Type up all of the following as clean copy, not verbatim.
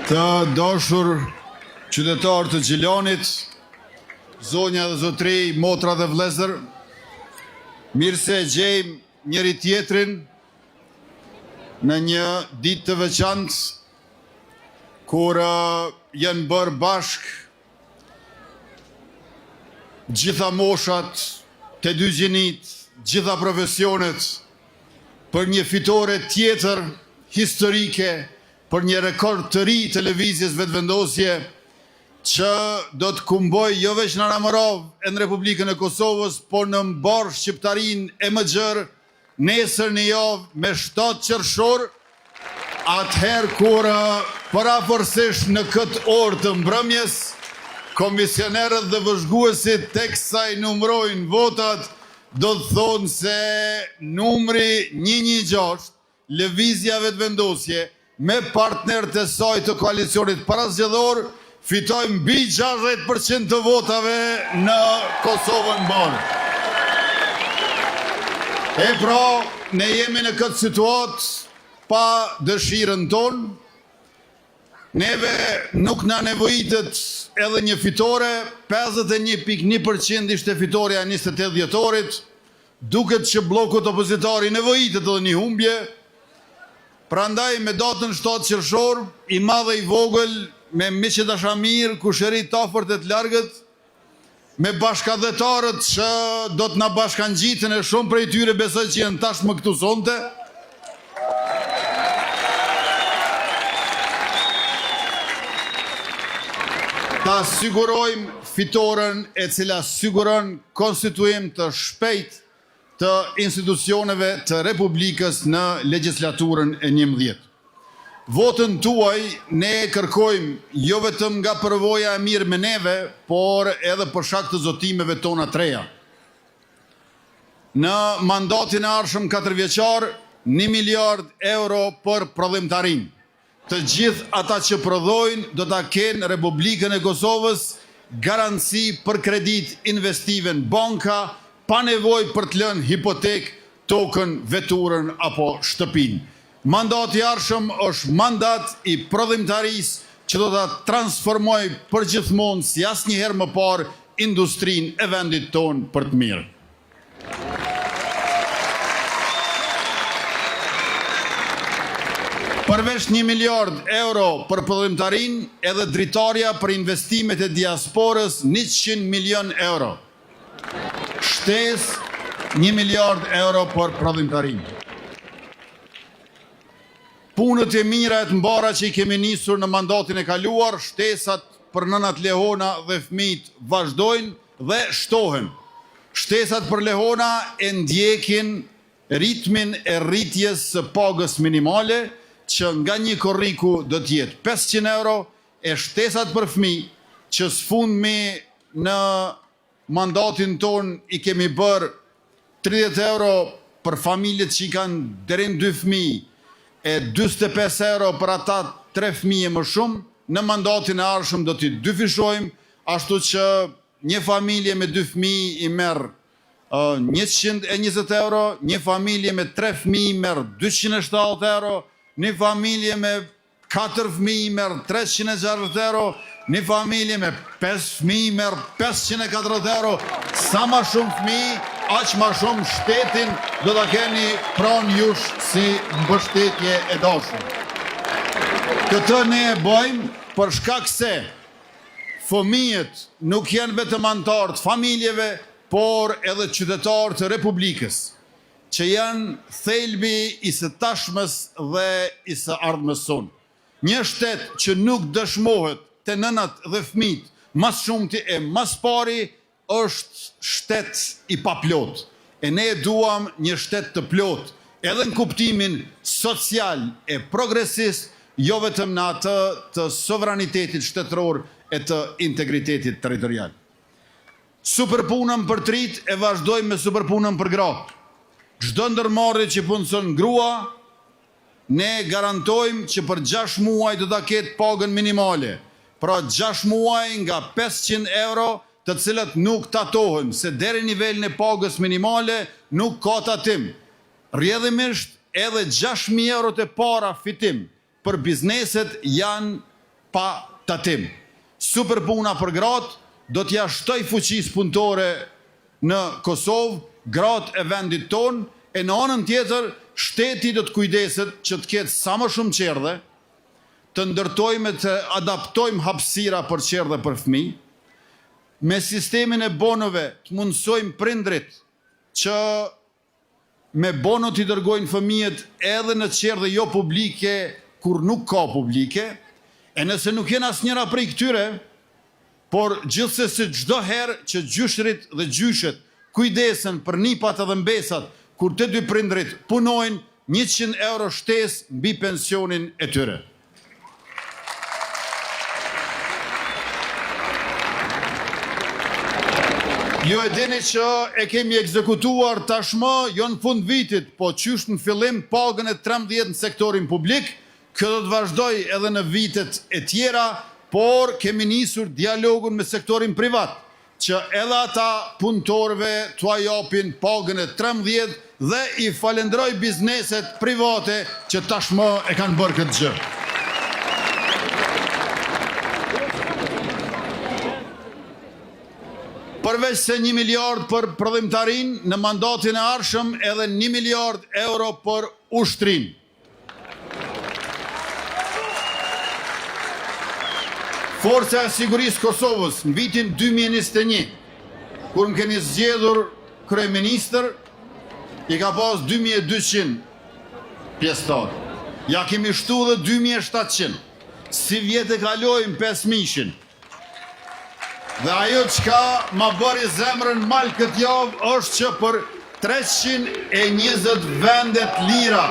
Të dashur qytetarë të Gjilanit, zonja dhe zotri, motra dhe vlezër, mirë se gjejmë njëri tjetrin në një ditë të veçantë, kur janë bërë bashk gjitha moshat, të dy gjinit, gjitha profesionet, për një fitore tjetër historike, për një rekord të ri televizjes vetëvendosje, që do të kumboj jo veç në Ramarov e në Republikën e Kosovës, por në mbar shqiptarin e më gjërë, nesër një javë me 7 qershor, atëherë kur paraforësisht në këtë orë të mbrëmjes, komisionerët dhe vëzhguesit tek sa i numrojnë votat, do të thonë se numri 116, lëvizja vetëvendosje, me partnerët e saj të koalicionit parazgjedhor, fitojmë mbi 60% të votave në Kosovën bërë. E pra, ne jemi në këtë situatë pa dëshirën tonë, neve nuk na nevojitet edhe një fitore, 51.1% ishte fitoria 28 dhjetorit, duket që blokut opozitari nevojitet edhe një humbje. Prandaj me datën 7 qershor, i madhe i vogël, me miqë dashamir, kushërit të afërt e të largët, me bashkadhetarët që do të na bashkangjitën e shumë prej tyre besoj që janë tashmë këtu sonte, ta sigurojmë fitoren e cila siguron konstituim të shpejt të institucioneve të Republikës në legislaturën e 11. Votën tuaj ne kërkojmë jo vetëm nga përvoja e mirë me neve, por edhe për shkak të zotimeve tona treja. Në mandatin e ardhshëm 4 vjeçar, 1 miliard euro për prodhimtarin. Të gjithë ata që prodhojnë do ta kenë Republikën e Kosovës garanci për kredit investive në banka, pa nevoj për të lënë hipotek, tokën, veturën apo shtëpin. Mandati i ardhshëm është mandat i prodhimtarisë që do ta transformoj përgjithmonë si asnjëherë më parë industrinë e vendit tonë për të mirë. Përveç 1 miliard euro për prodhimtarin, edhe dritarja për investimet e diasporës 100 milion euro. Shtes 1 miliard euro për prodhimtarin. Punët e mira e të mbara që i kemi nisur në mandatin e kaluar, shtesat për nënat Lehona dhe fëmijët vazhdojnë dhe shtohen. Shtesat për Lehona e ndjekin ritmin e rritjes së pagës minimale, që nga një korriku do t'jetë 500 euro, e shtesat për fëmijë që sfundmi në mandatin ton i kemi bërë 30 euro për familjet që i kanë deri në 2 fëmijë, e 25 euro për ata 3 fëmijë më shumë, në mandatin e ardhshëm do t'i dyfishojmë, ashtu që një familje me 2 fëmijë i merr 120 euro, një familje me 3 fëmijë merr 270 euro, një familje me 4 fëmijë merr 360 euro, një familje me 5 fëmijë merr 540 euro, sa ma shumë fëmijë, aq ma shumë shtetin do ta keni pranë jush si mbështetje e dashur. Këtë ne e bëjmë për shkak se fëmijët nuk janë vetëm anëtar të familjeve, por edhe qytetarë të Republikës, që janë thelbi i së tashmës dhe i së ardhmës sonë. Një shtet që nuk dëshmohet të nënat dhe fëmijët, mas shumti e mas pari, është shtet i paplot. E ne duam një shtet të plot, edhe në kuptimin social e progresist, jo vetëm në atë të sovranitetit shtetëror e të integritetit territorial. Superpunën për trit e vazhdojmë me superpunën për gratë. Çdo ndërmarrje që punson grua, ne garantojmë që për 6 muaj do ta ketë pagën minimale. Pra 6 muaj nga 500 euro, të cilat nuk tatohen, se deri nivelin e pagës minimale nuk ka tatim. Rrjedhimisht edhe 6.000 euro të para fitim për bizneset janë pa tatim. Super puna për gratë, do t'ja shtoj fuqis punëtore në Kosovë, gratë e vendit tonë, e në anën tjetër, shteti do të kujdeset që të ketë sa më shumë qerdhe, të ndërtojmë të adaptojmë hapësira për qerdhe për fëmijë, me sistemin e bonove të mundësojmë prindrit që me bono t'i dërgojnë fëmijët edhe në qerdhe jo publike, kur nuk ka publike, e nëse nuk jenë asnjëra prej këtyre, por gjithsesi çdo herë që gjyshrit dhe gjyshet kujdesen për nipat edhe mbesat, kur të dy prindrit punojnë, 100 euro shtesë mbi pensionin e tyre. Ju e dini që e kemi ekzekutuar tashmë jo në fund vitit, po qysh në fillim pagën e 13 në sektorin publik, kjo do të vazhdoj edhe në vitet e tjera, por kemi nisur dialogun me sektorin privat, që edhe ata punëtorëve t'ua japin pagën e 13 dhe i falenderoj bizneset private që tashmë e kanë bërë këtë gjë. Përveç se 1 miliard për prodhimtarin, në mandatin e ardhshëm edhe 1 miliard euro për ushtrin. Forca e Sigurisë Kosovës në vitin 2021, kur më keni zgjedhur kryeministër, i ka pas 2200 pjesëtarë. Ja kemi shtu dhe 2700. Si vjetë e kalojmë 5000. Dhe ajo çka ma bëri zemrën mal këtë javë është që për 320 vendet lira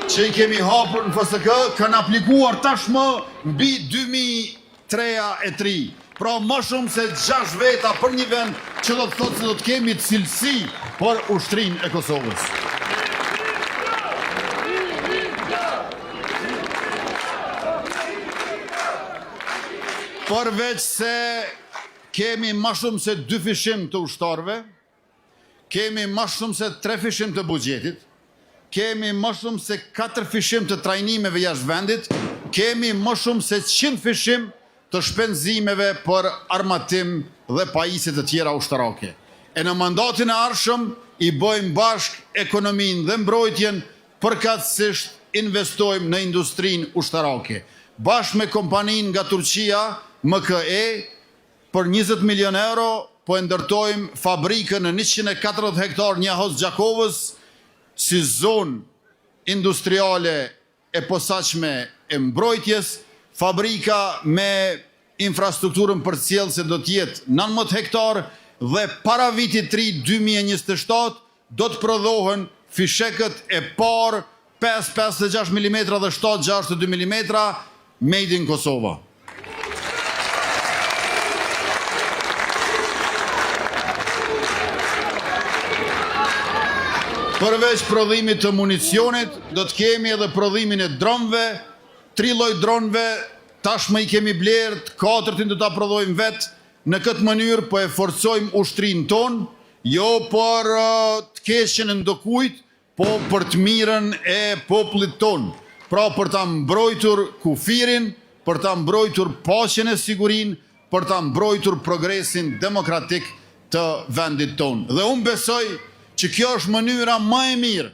që i kemi hapur në FSK kanë aplikuar tashmë mbi 2003. Pra më shumë se 6 veta për një vend që do të thotë se do të kemi cilësi për ushtrinë e Kosovës. Përveç se kemi më shumë se 2 fishim të ushtarëve, kemi më shumë se 3 fishim të buxhetit, kemi më shumë se 4 fishim të trajnimeve jashtë vendit, kemi më shumë se 100 fishim të shpenzimeve për armatim dhe pajisje të tjera ushtarake. E në mandatin e ardhshëm i bëjmë bashk ekonominë dhe mbrojtjen, përkatësisht investojmë në industrinë ushtarake. Bashkë me kompaninë nga Turqia, MKE, për 20 milion euro, po e ndërtojmë fabrikën në 140 hektar Njahos Gjakovës, si zonë industriale e posaçme e mbrojtjes, fabrika me infrastrukturën përcjellëse do të jetë 19 hektar dhe para vitit 3 2027 do të prodhohen fishekët e parë 5.56 mm dhe 7.62 mm made in Kosova. Përveç prodhimit të municionit, do të kemi edhe prodhimin e dronëve, 3 lloj dronëve, tashmë i kemi blerë, 4 do ta prodhojmë vetë. Në këtë mënyrë po e forcojmë ushtrinë tonë, jo për të keqen e ndokujt, po për të mirën e popullit tonë. Pra për ta mbrojtur kufirin, për ta mbrojtur paqen e sigurinë, për ta mbrojtur progresin demokratik të vendit tonë. Dhe unë besoj që kjo është mënyra më e mirë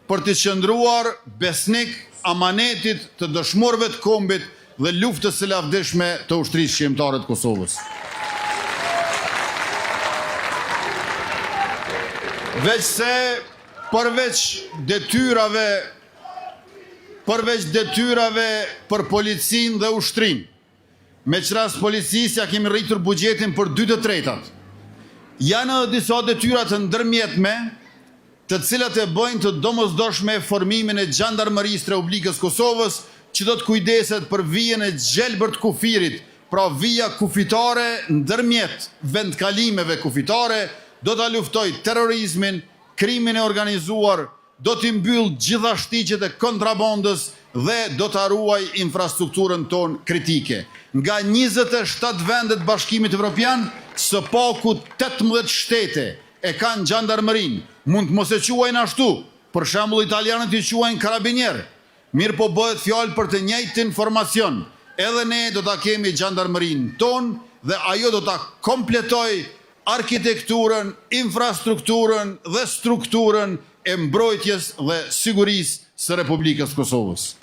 për të qëndruar besnik amanetit të dëshmorëve të kombit dhe luftës së lavdishme të ushtrisë shqiptare të Kosovës. Veç se përveç detyrave për policinë dhe ushtrinë, me çrast policisë ja kemi rritur buxhetin për 2/3. Janë edhe disa detyra të ndërmjetme, të cilat e bëjnë të domosdoshme formimin e Gjandarmerisë të Republikës Kosovës, që do të kujdeset për vijën e gjelbërt kufirit, pra vija kufitare ndërmjet vendkalimeve kufitare, do ta luftoj terrorizmin, krimin e organizuar, do t'i mbyll gjitha shtigjet e kontrabandës dhe do ta ruaj infrastrukturën tonë kritike. Nga 27 vendet Bashkimit Evropian, së paku 18 shtete e kanë gjandarmerinë, mund të mos e quajnë ashtu, për shembull italianët i quajnë karabinier, mirë po bëhet fjalë për të njëjtin informacion, edhe ne do ta kemi gjandarmerinë tonë dhe ajo do ta kompletoj arkitekturën, infrastrukturën dhe strukturën e mbrojtjes dhe sigurisë së Republikës Kosovës.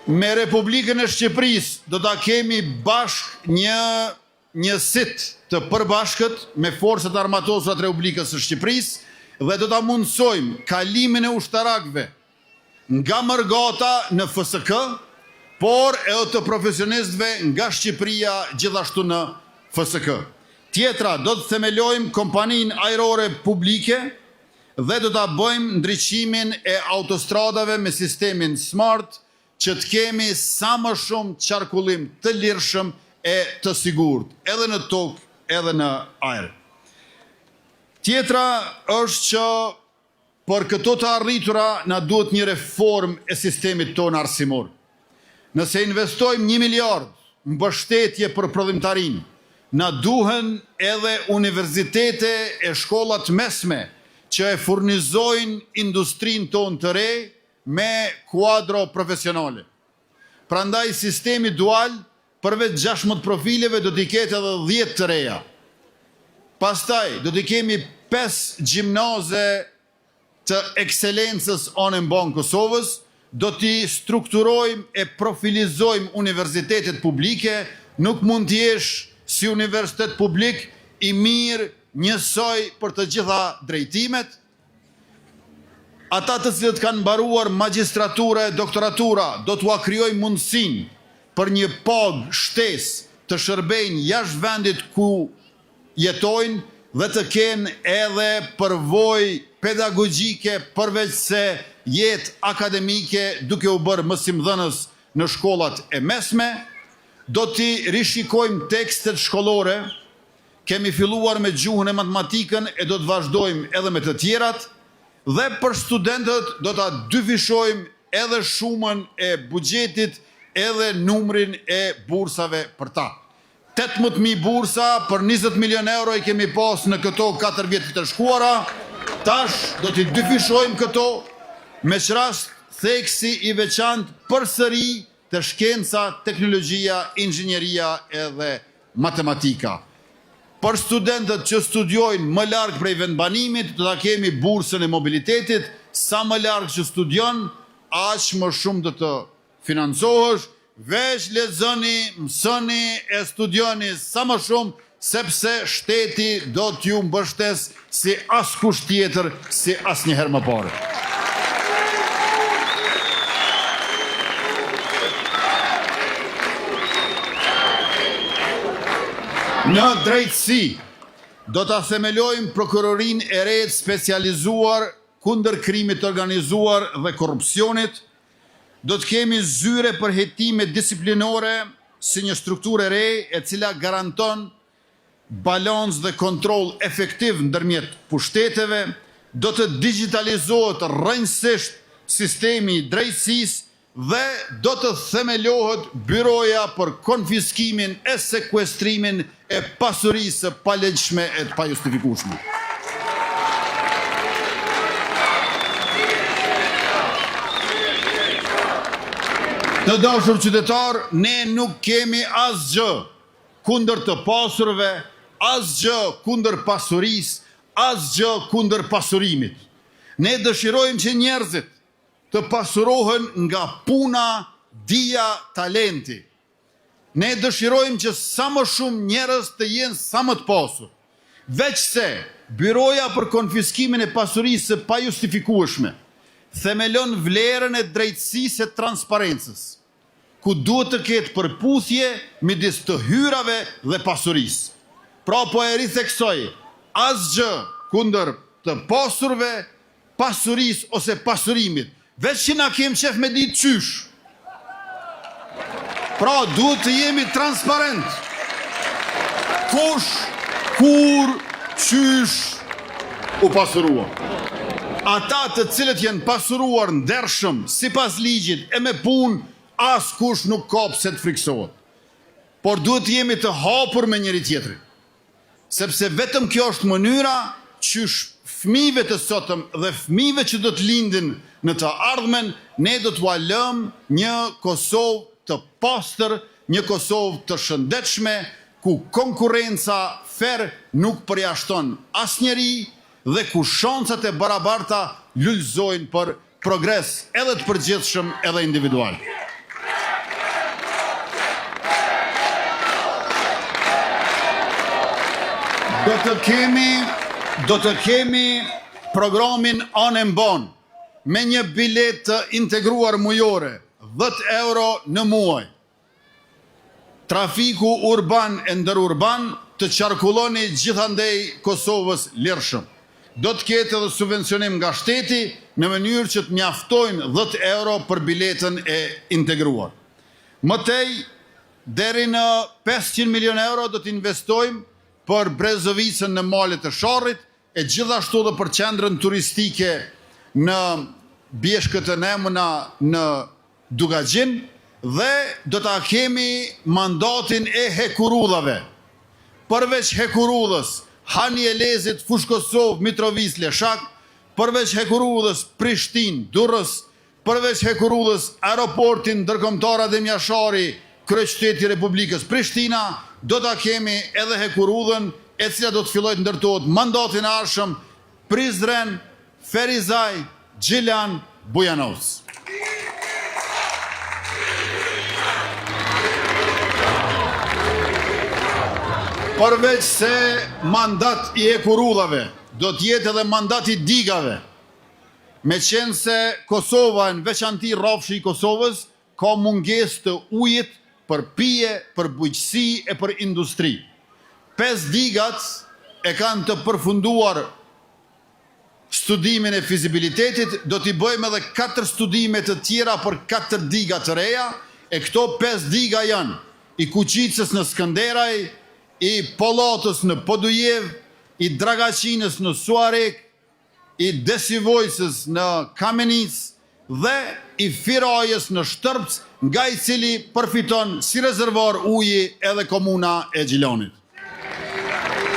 Me Republikën e Shqipërisë do ta kemi bashk një sit të përbashkët me forcat armatosura të Republikës së Shqipërisë dhe do ta mundsojmë kalimin e ushtarakëve nga Mërgata në FSK, por edhe të profesionistëve nga Shqipëria gjithashtu në FSK. Tjetra, do të themelojmë kompaninë ajrore publike dhe do ta bëjmë ndriçimin e autostradave me sistemin smart, që të kemi sa më shumë qarkullim të lirshëm e të sigurt, edhe në tokë, edhe në ajër. Tjetra është që për këto të arritura na duhet një reform e sistemit tonë arsimor. Nëse investojmë 1 miliard në mbështetje për prodhimtarinë, na duhen edhe universitete e shkollat mesme që e furnizojnë industrinë tonë të re me kuadro profesionale. Prandaj sistemi dual përveç 16 profileve do t'i ketë edhe 10 të reja. Pastaj do t'i kemi 5 gjimnaze të ekselencës anë mban Kosovës, do t'i strukturojmë e profilizojmë universitetet publike, nuk mund t'jesh si universitet publik i mirë njësoj për të gjitha drejtimet. Ata të cilët kanë mbaruar magjistratura e doktoratura do t'ua krijojmë mundësinë për një pagë shtesë të shërbejnë jashtë vendit ku jetojnë dhe të kenë edhe përvojë pedagogjike përveç se jetë akademike duke u bërë mësimdhënës në shkollat e mesme. Do t'i rishikojmë tekstet shkollore, kemi filluar me gjuhën e matematikën e do të vazhdojmë edhe me të tjerat, dhe për studentët do ta dyfishojmë edhe shumën e buxhetit edhe numrin e bursave për ta. 18.000 bursa për 20 milion euro i kemi pas në këto 4 vjetë të shkuara, tash do t'i dyfishojmë këto me qrast theksi i veçantë përsëri të shkenca, teknologjia, inxhinieria edhe matematika. Për studentët që studiojnë më larg prej vendbanimit, do ta kemi bursën e mobilitetit, sa më larg që studion, aq më shumë do të financohesh, veç lexoni, mësoni e studioni sa më shumë, sepse shteti do t'ju mbështes si askush tjetër, si asnjëherë më parë. Në drejtësi, do ta themelojmë prokurorinë e re specializuar kundër krimit të organizuar dhe korrupsionit. Do të kemi zyre për hetime disiplinore si një strukturë e re e cila garanton balans dhe kontroll efektiv ndërmjet pushteteve. Do të digitalizohet rrënjësisht sistemi i drejtësisë dhe do të themelohet byroja për konfiskimin e sekuestrimin e pasurisë së palegjshme e të pajustifikueshme. Të dashur qytetar, ne nuk kemi asgjë kundër të pasurve, asgjë kundër pasurisë, asgjë kundër pasurimit. Ne dëshirojmë që njerëzit të pasurohen nga puna, dija, talenti. Ne dëshirojmë që sa më shumë njerëz të jenë sa më të pasur. Veç se byroja për konfiskimin e pasurisë së pajustifikueshme themelon vlerën e drejtësisë e transparencës, ku duhet të ketë përputhje midis të hyrave dhe pasurisë. Pra po e ritheksoj, asgjë kundër të pasurve, pasurisë ose pasurimit, veç që na kemë qef me ditë qysh. Pra duhet të jemi transparent. Kush, kur, qysh u pasurua. Ata të cilët janë pasuruar ndershëm sipas ligjit e me punë, as kush nuk ka pse të friksohet. Por duhet të jemi të hapur me njëri tjetrin. Sepse vetëm kjo është mënyra qysh fëmijëve të sotëm dhe fëmijëve që do të lindin në të ardhmen, ne do t'u lëm një Kosovë të pastër, një Kosovë të shëndetshme, ku konkurenca fer nuk përjashton asnjëri dhe ku shancat e barabarta lullëzojnë për progres edhe të përgjithshëm edhe individual. Do të kemi programin Anë Mban me një bilet të integruar mujore, 10 euro në muaj. Trafiku urban e ndërurban të qarkulloni gjithandej Kosovës lirshëm. Do të ketë edhe subvencionim nga shteti në mënyrë që të mjaftojnë 10 euro për biletën e integruar. Mëtej, deri në 500 milion euro do të investojmë për Brezovicën në malet e Sharrit, e gjithashtu dhe për qendrën turistike në Bjeshkët e Nemuna në Dugagjin, dhe do ta kemi mandatin e hekurudhave. Përveç hekurudhës Hani Elezit, Fush Kosovë, Mitrovic, Leshak, përveç hekurudhës Prishtinë, Durrës, përveç hekurudhës aeroportin ndërkombëtar Adem Jashari, kryeqyteti i Republikës Prishtina, do ta kemi edhe hekurudhën e cila do të fillojë të ndërtohet mandatin e ardhshëm Prizren, Ferizaj, Gjilan, Bujanovac. Përveç se mandat i hekurudhave, do t'jetë edhe mandat i digave, me qenë se Kosova, në veçanti rrafshi i Kosovës, ka mungesë të ujit për pije, për bujqësi e për industri. 5 digat e kanë të përfunduar studimin e fizibilitetit, do t'i bëjmë edhe 4 studime të tjera për 4 diga të reja, e këto 5 diga janë i Kuqicës në Skënderaj, i Pollatës në Podujev, i Dragaçinës në Suarek, i Desivojsës në Kamenic dhe i Firajës në Shtërpc, nga i cili përfiton si rezervuar uji edhe komuna e Gjilanit.